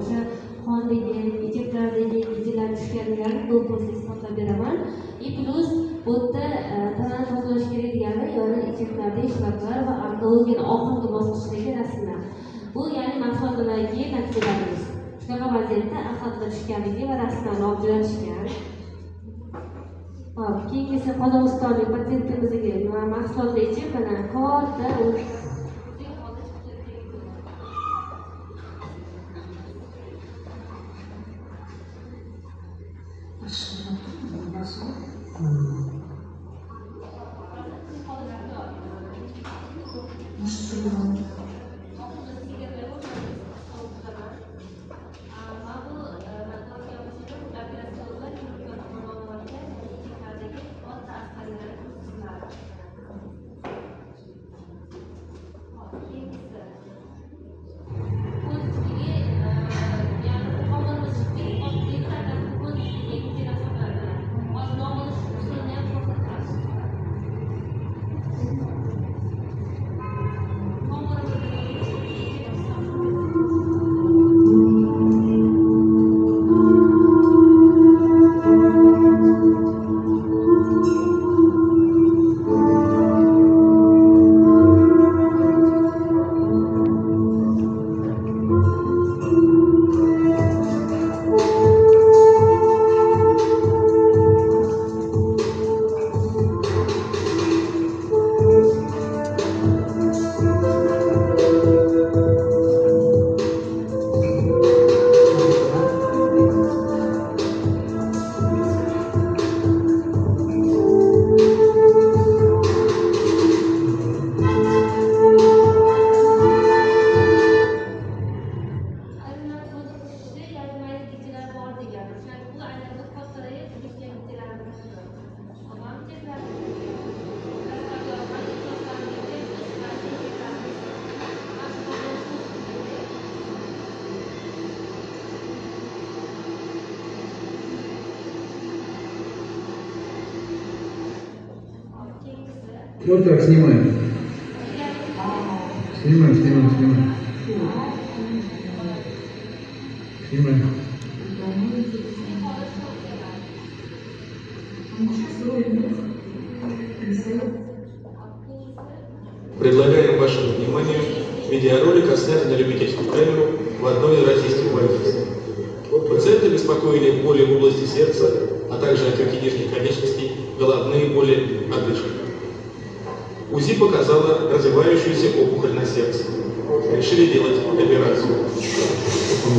o'sha qondagi ichaklardagi gijjalar tushganligini do'pposli isbotlab beraman. Plus bu yerda tanani tozalash kerak degani ya'ni ichaklarda ishlatmalar va onkologiyaning oxirgi bosqichdagi rasmlar. Bu ya'ni mahsulotlardagi natijalarimiz. Shunaqa vaziyatda asablar tushganligi va rasmlarni olib jo'natishgan. Hop, keyingisi Qozog'istonlik patsientimizga mahsulotlar ichib mana katta Вот так, снимаем. Снимаем. Предлагаем вашему вниманию видеоролик, отснятый на любительскую камеру в одной из российских больниц. Пациента беспокоили боли в области сердца, а также отеки нижних конечностей, головные боли, одышка. УЗИ показала развивающуюся опухоль на сердце. Решили делать операцию.